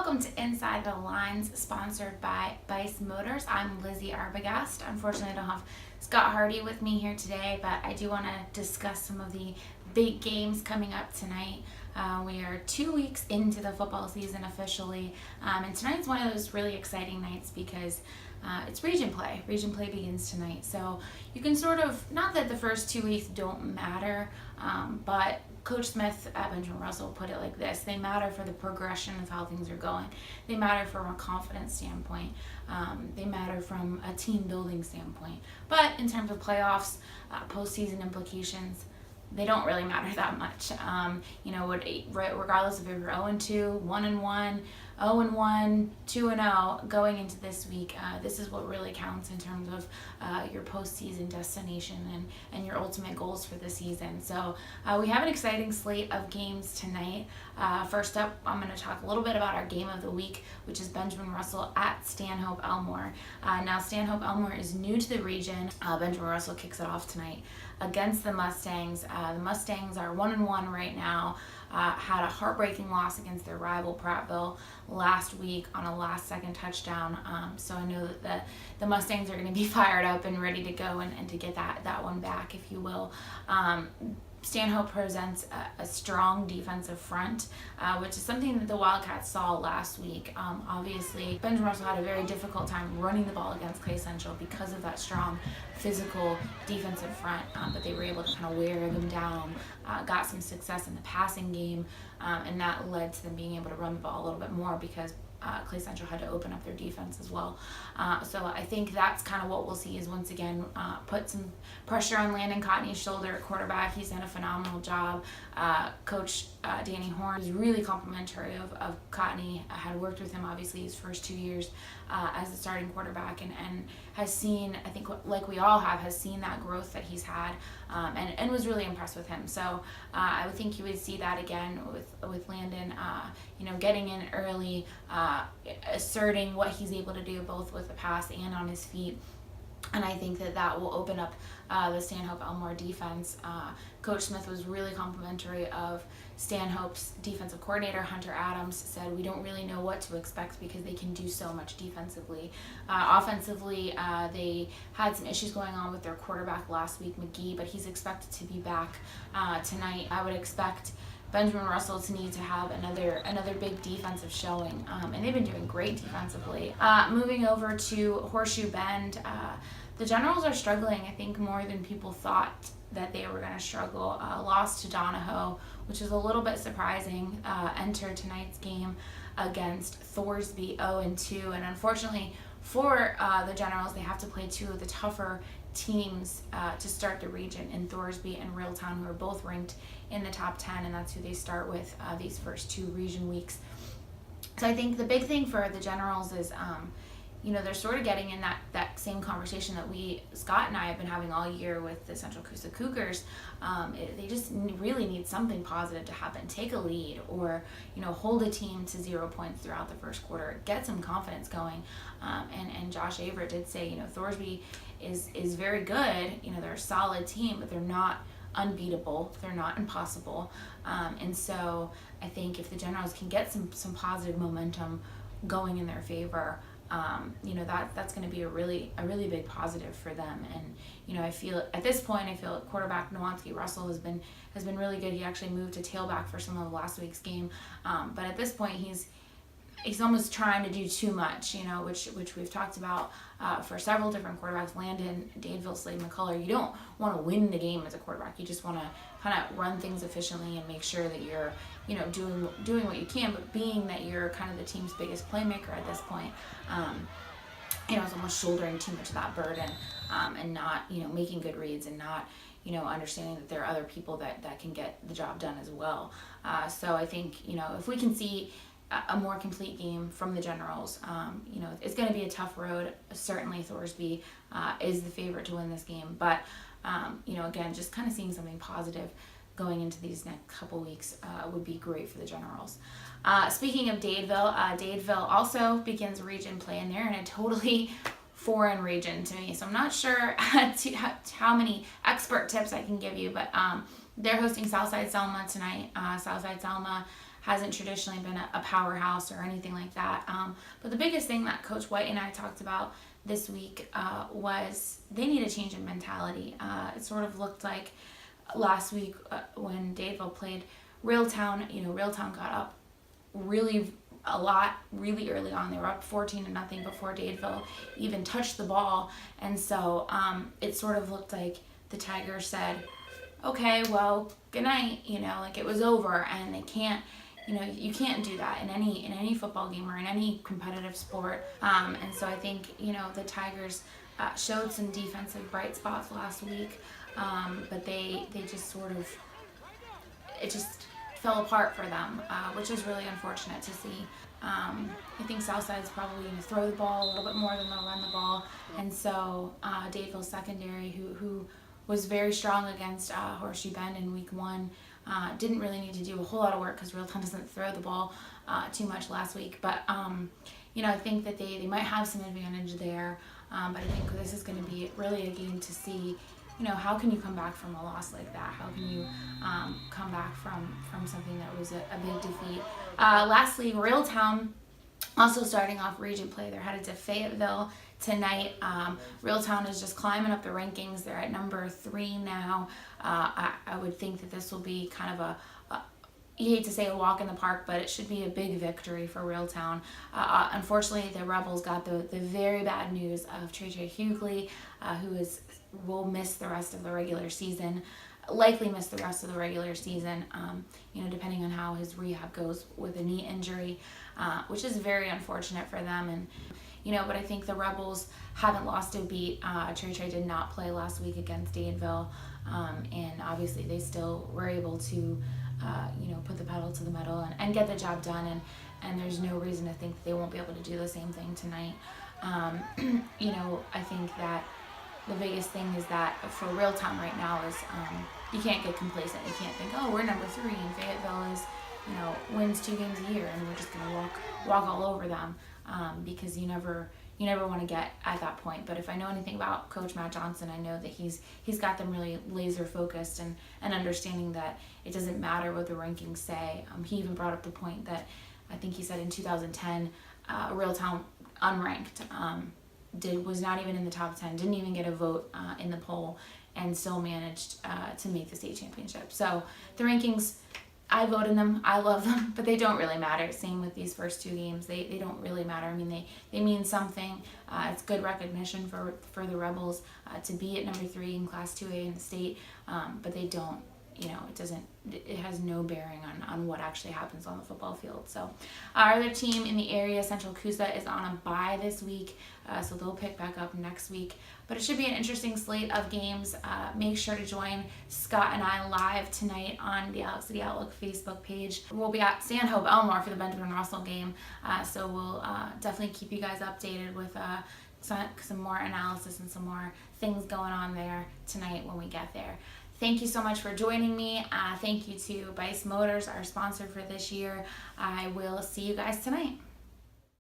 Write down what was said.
Welcome to Inside the Lines, sponsored by Bice Motors. I'm Lizzie Arbogast. Unfortunately, I don't have Scott Hardy with me here today, but I do want to discuss some of the big games coming up tonight. We are 2 weeks into the football season officially, and tonight's one of those really exciting nights because it's region play. Region play begins tonight, so you can sort of, not that the first 2 weeks don't matter, but Coach Smith at Benjamin Russell put it like this: they matter for the progression of how things are going. They matter from a confidence standpoint. They matter from a team building standpoint. But in terms of playoffs, postseason implications, they don't really matter that much. Regardless if you're 0-2, 1-1, 0-1, 2-0, going into this week, this is what really counts in terms of your postseason destination and your ultimate goals for the season. So we have an exciting slate of games tonight. First up, I'm going to talk a little bit about our game of the week, which is Benjamin Russell at Stanhope Elmore. Now, Stanhope Elmore is new to the region. Benjamin Russell kicks it off tonight against the Mustangs. The Mustangs are 1-1 right now. Had a heartbreaking loss against their rival Prattville last week on a last-second touchdown. So I know that the Mustangs are going to be fired up and ready to go and to get that one back, if you will. Stanhope presents a strong defensive front, which is something that the Wildcats saw last week. Obviously, Benjamin Russell had a very difficult time running the ball against Clay Central because of that strong physical defensive front, but they were able to kind of wear them down, got some success in the passing game, and that led to them being able to run the ball a little bit more because Clay Central had to open up their defense as well. So I think that's kind of what we'll see is, once again, put some pressure on Landon Cotney's shoulder at quarterback. He's done a phenomenal job. Coach Danny Horn is really complimentary of Cotney. I had worked with him, obviously, his first 2 years as the starting quarterback, and has seen, I think, like we all have, has seen that growth that he's had, and was really impressed with him. So I would think you would see that again with Landon, getting in early, asserting what he's able to do both with the pass and on his feet. And I think that will open up the Stanhope Elmore defense. Coach Smith was really complimentary of Stanhope's defensive coordinator, Hunter Adams, said we don't really know what to expect because they can do so much defensively. Offensively, they had some issues going on with their quarterback last week, McGee, but he's expected to be back tonight. I would expect Benjamin Russell to need to have another big defensive showing, and they've been doing great defensively. Moving over to Horseshoe Bend, the Generals are struggling, I think, more than people thought that they were going to struggle. Lost to Donahoe, which is a little bit surprising. Enter tonight's game against Thorsby 0-2, and unfortunately for the Generals, they have to play two of the tougher teams to start the region in Thorsby and Reeltown, who are both ranked in the top 10, and that's who they start with these first two region weeks. So I think the big thing for the Generals is they're sort of getting in that same conversation that Scott and I have been having all year with the Central Coosa Cougars. They just really need something positive to happen. Take a lead, or hold a team to 0 points throughout the first quarter. Get some confidence going. And Josh Aver did say, Thorsby is very good. They're a solid team, but they're not unbeatable. They're not impossible. And so I think if the Generals can get some positive momentum going in their favor, that's going to be a really big positive for them. And I feel at this point, quarterback Nowonsky Russell has been really good. He actually moved to tailback for some of last week's game, but at this point he's almost trying to do too much, which we've talked about for several different quarterbacks. Landon, Deville, Slade, McCullough. You don't want to win the game as a quarterback. You just want to kind of run things efficiently and make sure that you're doing what you can, but being that you're kind of the team's biggest playmaker at this point, it's almost shouldering too much of that burden, and not making good reads, and not understanding that there are other people that can get the job done as well. So I think if we can see a more complete game from the Generals, it's going to be a tough road. Certainly Thorsby is the favorite to win this game, but again, just kind of seeing something positive going into these next couple weeks would be great for the Generals. Speaking of Dadeville also begins region play, and they're in a totally foreign region to me, so I'm not sure how many expert tips I can give you, but they're hosting Southside Selma tonight. Southside Selma hasn't traditionally been a powerhouse or anything like that. But the biggest thing that Coach White and I talked about this week was they need a change in mentality. It sort of looked like last week when Deville played Reeltown. Reeltown got up really early on. They were up 14-0 before Deville even touched the ball, and so it sort of looked like the Tigers said, okay, well, good night, like it was over, and they can't, you can't do that in any football game or in any competitive sport. And so I think, the Tigers showed some defensive bright spots last week, but they just sort of, it just fell apart for them, which is really unfortunate to see. I think Southside's probably going to throw the ball a little bit more than they'll run the ball, and so Deville's secondary, who was very strong against Horseshoe Bend in week 1, didn't really need to do a whole lot of work because Reeltown doesn't throw the ball too much last week. But I think that they might have some advantage there. But I think this is going to be really a game to see, how can you come back from a loss like that? How can you come back from something that was a big defeat? Lastly, Reeltown also starting off region play. They're headed to Fayetteville tonight. Reeltown is just climbing up the rankings. They're at number 3 now. I would think that this will be kind of you hate to say a walk in the park, but it should be a big victory for Reeltown. Unfortunately, the Rebels got the very bad news of Trey Hughley, who will miss the rest of the regular season, likely miss the rest of the regular season, depending on how his rehab goes with a knee injury, which is very unfortunate for them. And but I think the Rebels haven't lost a beat. Trey did not play last week against Danville, and obviously they still were able to put the pedal to the metal and get the job done, and there's no reason to think that they won't be able to do the same thing tonight. I think that the biggest thing is that for Reeltown right now is you can't get complacent. You can't think, oh, we're number 3 and Fayetteville is, wins 2 games a year and we're just gonna walk all over them, because you never want to get at that point. But if I know anything about Coach Matt Johnson, I know that he's got them really laser focused and understanding that it doesn't matter what the rankings say. He even brought up the point that I think he said in 2010, Reeltown unranked was not even in the top 10, didn't even get a vote in the poll, and still managed to make the state championship. So the rankings, I vote in them, I love them, but they don't really matter. Same with these first 2 games. They don't really matter. I mean, they mean something. It's good recognition for the Rebels to be at number 3 in Class 2A in the state, but they don't, it has no bearing on what actually happens on the football field. So our other team in the area, Central Coosa, is on a bye this week, so they'll pick back up next week. But it should be an interesting slate of games. Make sure to join Scott and I live tonight on the Alex City Outlook Facebook page. We'll be at Stanhope, Elmore for the Benjamin Russell game, so we'll definitely keep you guys updated with some more analysis and some more things going on there tonight when we get there. Thank you so much for joining me. Thank you to Bice Motors, our sponsor for this year. I will see you guys tonight.